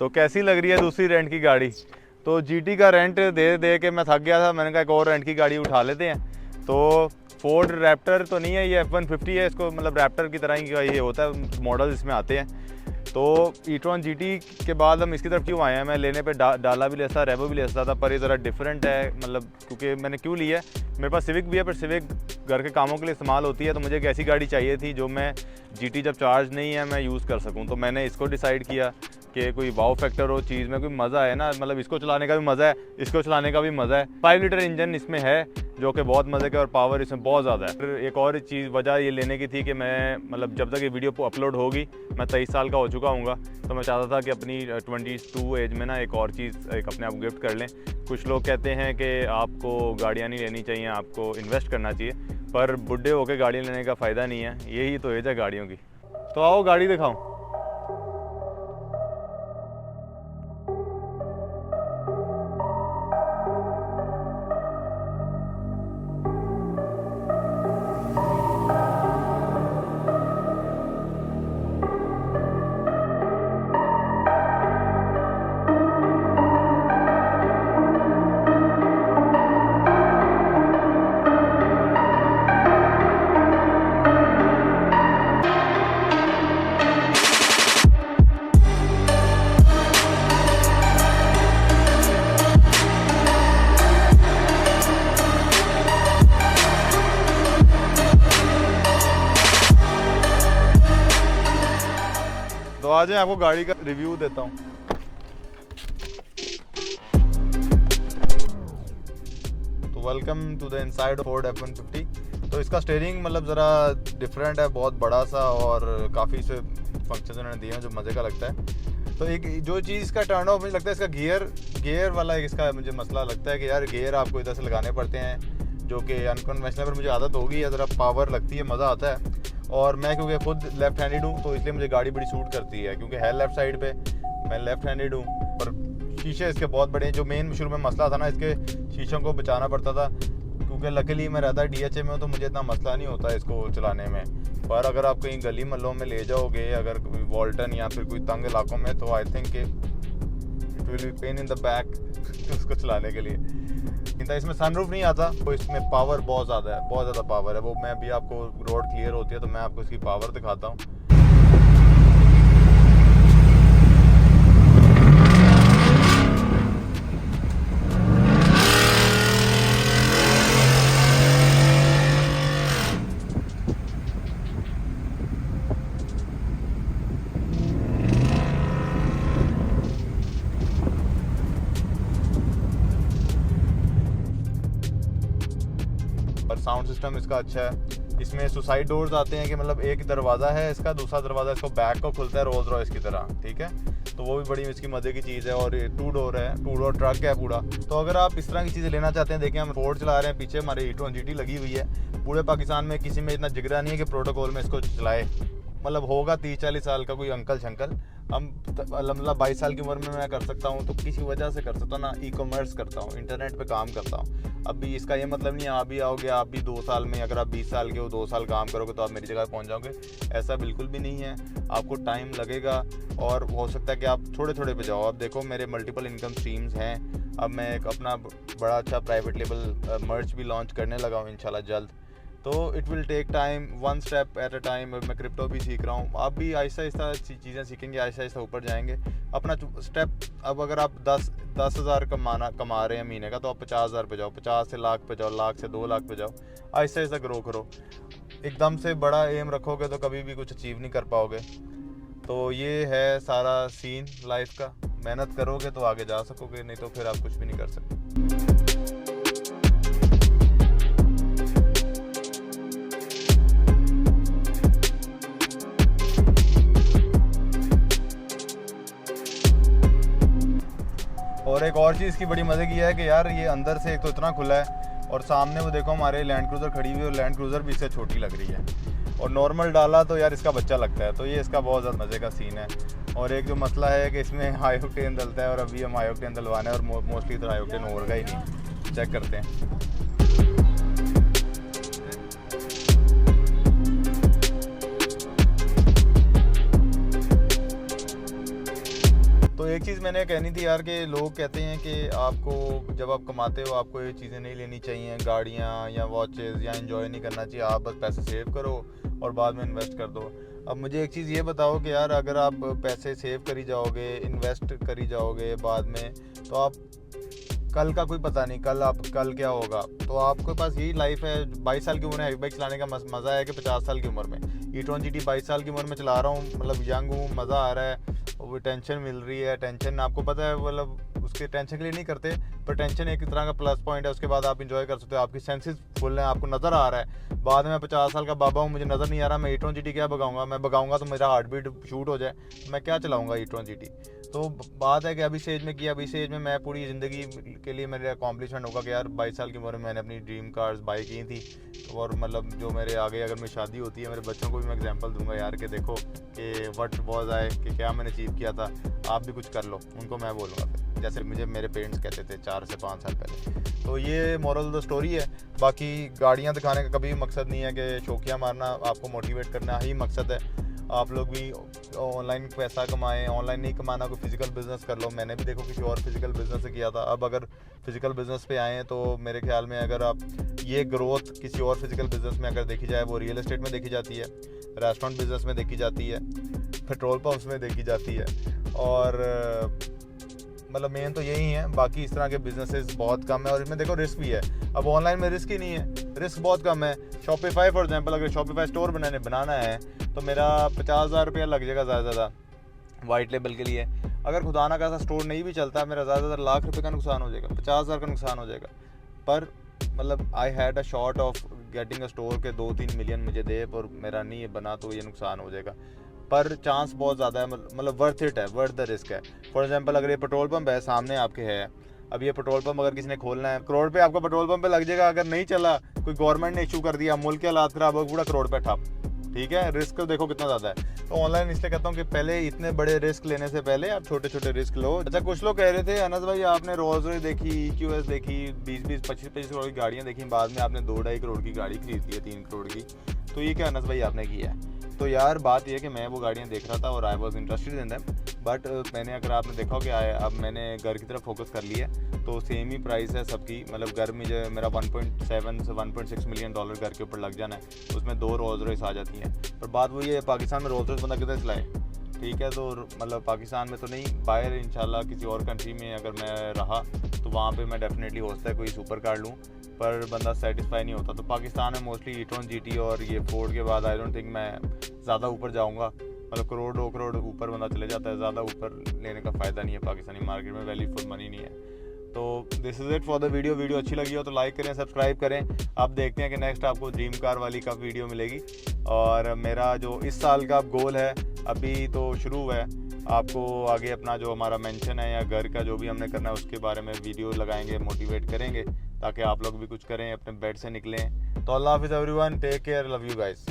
तो कैसी लग रही है दूसरी रेंट की गाड़ी। तो जीटी का रेंट दे दे के मैं थक गया था, मैंने कहा एक और रेंट की गाड़ी उठा लेते हैं। तो फोर्ड रैप्टर तो नहीं है, ये F-150 है, इसको मतलब रैप्टर की तरह ही ये होता है, मॉडल इसमें आते हैं। तो ई-ट्रॉन जीटी के बाद हम इसकी तरफ क्यों आए हैं, मैं लेने पे डाला भी ले सकता, रेवो भी ले सकता था, पर ये ज़रा डिफरेंट है। मतलब क्योंकि मैंने क्यों लिया है, मेरे पास सिविक भी है, पर सिविक घर के कामों के लिए इस्तेमाल होती है, तो मुझे एक ऐसी गाड़ी चाहिए थी जो मैं जीटी जब चार्ज नहीं है मैं यूज़ कर सकूँ। तो मैंने इसको डिसाइड किया कि कोई वाव फैक्टर हो चीज़ में, कोई मज़ा है ना, मतलब इसको चलाने का भी मज़ा है, इसको चलाने का भी मज़ा है। 5 लीटर इंजन इसमें है जो कि बहुत मज़े का, और पावर इसमें बहुत ज़्यादा है। फिर एक और चीज़ वजह ये लेने की थी कि मैं मतलब जब तक ये वीडियो अपलोड होगी मैं 23 साल का हो चुका हूँगा, तो मैं चाहता था कि अपनी 22 एज में ना एक और चीज़ एक अपने आप गिफ्ट कर लें। कुछ लोग कहते हैं कि आपको गाड़ियाँ नहीं लेनी चाहिए, आपको इन्वेस्ट करना चाहिए, पर बुढ़े होकर गाड़ी लेने का फ़ायदा नहीं है, यही तो एज है गाड़ियों की। तो आओ गाड़ी दिखाऊँ। तो आज मैं आपको गाड़ी का रिव्यू देता हूँ। तो welcome to the inside of Ford F-150। तो इसका स्टीयरिंग मतलब ज़रा डिफरेंट है, बहुत बड़ा सा, और काफ़ी से फंक्शन उन्होंने दिए हैं जो मज़े का लगता है। तो एक जो चीज़ इसका टर्न ऑफ मुझे लगता है, इसका गियर वाला एक इसका मुझे मसला लगता है कि यार गियर आपको इधर से लगाने पड़ते हैं, जो कि अनकन्वेंशनल, पर मुझे आदत होगी है, ज़रा पावर लगती है, मज़ा आता है। और मैं क्योंकि खुद लेफ्ट हैंडेड हूँ तो इसलिए मुझे गाड़ी बड़ी सूट करती है, क्योंकि है लेफ्ट साइड पे, मैं लेफ्ट हैंडेड हूँ। और शीशे इसके बहुत बड़े हैं, जो मेन शुरू में मसला था ना, इसके शीशों को बचाना पड़ता था, क्योंकि लकीली मैं रहता DHA में हूँ तो मुझे इतना मसला नहीं होता इसको चलाने में। पर अगर आप कहीं गली महलों में ले जाओगे, अगर कोई वॉल्टन या फिर कोई तंग इलाकों में, तो I think it will be pain in the back उसको चलाने के लिए। इसमें सनरूफ नहीं आता, तो इसमें पावर बहुत ज़्यादा है, बहुत ज़्यादा पावर है। वो मैं अभी आपको रोड क्लियर होती है तो मैं आपको इसकी पावर दिखाता हूँ। और साउंड सिस्टम इसका अच्छा है। इसमें सुसाइड डोर्स आते हैं कि मतलब एक दरवाज़ा है इसका, दूसरा दरवाज़ा इसको बैक को खुलता है रोल्स रॉयस की तरह, ठीक है। तो वो भी बड़ी इसकी मज़े की चीज़ है। और ये 2 डोर है, 2 डोर ट्रक है पूरा। तो अगर आप इस तरह की चीज़ें लेना चाहते हैं, देखिए हम फोर्ड चला रहे हैं, पीछे हमारे ई-ट्रॉन जीटी लगी हुई है। पूरे पाकिस्तान में किसी में इतना जिगरा नहीं है कि प्रोटोकॉल में इसको चलाए, मतलब होगा 30-40 साल का कोई अंकल शंकल। हम मतलब 22 साल की उम्र में मैं कर सकता हूँ, तो किसी वजह से कर सकता हूँ ना, ई-कॉमर्स करता हूँ, इंटरनेट पे काम करता हूँ। अभी इसका ये मतलब नहीं है आप भी आओगे, आप भी 2 साल में, अगर आप 20 साल के हो 2 साल काम करोगे तो आप मेरी जगह पहुँच जाओगे, ऐसा बिल्कुल भी नहीं है। आपको टाइम लगेगा और हो सकता है कि आप थोड़े थोड़े पे जाओ। अब देखो मेरे मल्टीपल इनकम स्ट्रीम्स हैं। अब मैं एक अपना बड़ा अच्छा प्राइवेट लेबल मर्च भी लॉन्च करने लगा हूँ इंशाल्लाह जल्द। तो it will take time, 1 step at a time. मैं क्रिप्टो भी सीख रहा हूँ, आप भी आहिस्ता आहिस्ता चीज़ें सीखेंगे, आहिस्ता आहिस्ता ऊपर जाएंगे अपना स्टेप। अब अगर आप 10,000 कमा रहे हैं महीने का, तो आप 50,000 पे जाओ, 50 से लाख पे जाओ, लाख से 2 लाख पे जाओ, आहिस्ता आहिस्ता ग्रो करो। एकदम से बड़ा एम रखोगे तो कभी भी कुछ अचीव नहीं कर पाओगे। तो ये है सारा सीन लाइफ का। मेहनत करोगे तो आगे जा सकोगे, नहीं तो फिर आप कुछ भी नहीं कर सकते। और एक और चीज़ की बड़ी मज़े की है कि यार ये अंदर से एक तो इतना खुला है, और सामने वो देखो हमारे लैंड क्रूज़र खड़ी हुई है, और लैंड क्रूज़र भी इससे छोटी लग रही है। और नॉर्मल डाला तो यार इसका बच्चा लगता है। तो ये इसका बहुत ज़्यादा मज़े का सीन है। और एक जो मसला है कि इसमें हाई ऑक्टेन डलता है, और अभी हम हाई ऑक्टेन डलवाना है, और मोस्टली तो हाई ऑक्टेन होगा ही नहीं। चेक करते हैं। तो एक एक चीज़ मैंने कहनी थी यार कि लोग कहते हैं कि आपको जब आप कमाते हो आपको ये चीज़ें नहीं लेनी चाहिए, गाड़ियाँ या वॉचेस, या एंजॉय नहीं करना चाहिए, आप बस पैसे सेव करो और बाद में इन्वेस्ट कर दो। अब मुझे एक चीज़ ये बताओ कि यार अगर आप पैसे सेव करी जाओगे, इन्वेस्ट करी जाओगे बाद में, तो आप कल का कोई पता नहीं, कल क्या होगा। तो आपके पास यही लाइफ है। 22 साल की उम्र में हैवी बाइक चलाने का मज़ा है कि 50 साल की उम्र में। e-tron GT 22 साल की उम्र में चला रहा हूँ, मतलब यंग हूँ, मज़ा आ रहा है, वो टेंशन मिल रही है। टेंशन आपको पता है, मतलब उसके टेंशन के लिए नहीं करते, पर टेंशन एक तरह का प्लस पॉइंट है। उसके बाद आप इंजॉय कर सकते हो, आपकी सेंसेस फुल हैं, आपको नज़र आ रहा है। बाद में मैं 50 साल का बाबा हूँ, मुझे नज़र नहीं आ रहा, मैं e-tron GT क्या भगाऊंगा। मैं भगाऊंगा तो मेरा हार्ट बीट शूट हो जाए, मैं क्या चलाऊंगा e-tron GT। तो बात है कि अभी स्टेज में किया, अभी स्टेज में मैं पूरी ज़िंदगी के लिए मेरे अकॉम्प्लिशमेंट होगा कि यार 22 साल की उम्र में मैंने अपनी ड्रीम कार्स बाई की थी। और मतलब जो मेरे आगे अगर मेरी शादी होती है, मेरे बच्चों को भी मैं एग्जांपल दूंगा यार कि देखो कि व्हाट वाज आई, कि क्या मैंने अचीव किया था, आप भी कुछ कर लो, उनको मैं बोलूँगा फिर, जैसे मुझे मेरे पेरेंट्स कहते थे 4 से 5 साल पहले। तो ये मोरल द स्टोरी है। बाकी गाड़ियाँ दिखाने का कभी मकसद नहीं है कि शौकिया मारना, आपको मोटिवेट करना ही मकसद है। आप लोग भी ऑनलाइन पैसा कमाएं, ऑनलाइन नहीं कमाना, कोई फिजिकल बिजनेस कर लो। मैंने भी देखो किसी और फिजिकल बिजनेस से किया था। अब अगर फिजिकल बिजनेस पे आए तो मेरे ख्याल में अगर आप ये ग्रोथ किसी और फिजिकल बिजनेस में अगर देखी जाए, वो रियल एस्टेट में देखी जाती है, रेस्टोरेंट बिजनेस में देखी जाती है, पेट्रोल पंप्स में देखी जाती है, और मतलब मेन तो यही है। बाकी इस तरह के बिजनेसेस बहुत कम है, और इसमें देखो रिस्क भी है। अब ऑनलाइन में रिस्क ही नहीं है, रिस्क बहुत कम है। शॉपिफाई फॉर एग्जांपल, अगर शॉपिफाई स्टोर बनाना है तो मेरा 50,000 रुपया लग जाएगा ज़्यादा से ज़्यादा वाइट लेबल के लिए। अगर खुदा ना का स्टोर नहीं भी चलता, मेरा ज़्यादा से ज़्यादा लाख रुपये का नुकसान हो जाएगा, 50,000 का नुकसान हो जाएगा। पर मतलब I had a shot of getting a store के 2-3 मिलियन मुझे दे, पर मेरा नहीं बना तो ये नुकसान हो जाएगा। पर चांस बहुत ज़्यादा है, मतलब वर्थ इट है, वर्थ द रिस्क है। फॉर एग्जांपल अगर ये पेट्रोल पंप है सामने आपके है, अब ये पेट्रोल पंप अगर किसी ने खोलना है, करोड़ पे आपका पेट्रोल पंप पे लग जाएगा। अगर नहीं चला, कोई गवर्नमेंट ने इशू कर दिया, मुल्क के हालात खराब हो, पूरा करोड़ पे ठप। ठीक है, रिस्क देखो कितना ज़्यादा है। तो ऑनलाइन इसलिए कहता हूँ कि पहले इतने बड़े रिस्क लेने से पहले आप छोटे छोटे रिस्क लो। अच्छा, कुछ लोग कह रहे थे अनस भाई आपने रोल्स रॉयस देखी, EQS देखी, 20-20, 25-25 करोड़ की गाड़ियाँ देखी, बाद में आपने 2-2.5 करोड़ की गाड़ी खरीद ली है, 3 करोड़ की। तो ये क्या अनस भाई आपने किया है? तो यार बात यह है कि मैं वो गाड़ियाँ देख रहा था और I was interested in them, but मैंने, अगर आपने देखा हो कि अब मैंने घर की तरफ फोकस कर लिया, तो सेम ही प्राइस है सबकी। मतलब घर में जो मेरा 1.7 से 1.6 मिलियन डॉलर घर के ऊपर लग जाना है, उसमें 2 रोल्स रॉयस आ जाती हैं। पर बात वही है, पाकिस्तान में रोल्स रॉयस बंदा कितने चलाए? ठीक है, तो मतलब पाकिस्तान में तो नहीं, बाहर इंशाल्लाह किसी और कंट्री में अगर मैं रहा तो वहाँ पे मैं डेफिनेटली हो सकता है कोई सुपर कार लूँ, पर बंदा सेटिस्फाई नहीं होता। तो पाकिस्तान में मोस्टली e-tron GT और ये फोर्ड के बाद आई डोंट थिंक मैं ज़्यादा ऊपर जाऊँगा। मतलब करोड़ 2 करोड़ ऊपर बंदा चले जाता है, ज़्यादा ऊपर लेने का फ़ायदा नहीं है पाकिस्तानी मार्केट में, वैल्यू फॉर मनी नहीं है। तो this is it for the video अच्छी लगी हो तो लाइक करें, सब्सक्राइब करें। आप देखते हैं कि नेक्स्ट आपको ड्रीम कार वाली कब वीडियो मिलेगी। और मेरा जो इस साल का गोल है, अभी तो शुरू हुआ है, आपको आगे अपना जो हमारा मेंशन है या घर का जो भी हमने करना है उसके बारे में वीडियो लगाएंगे, मोटिवेट करेंगे, ताकि आप लोग भी कुछ करें, अपने बेड से निकलें। तो अल्लाह हाफिज़ everyone, take care, love you guys.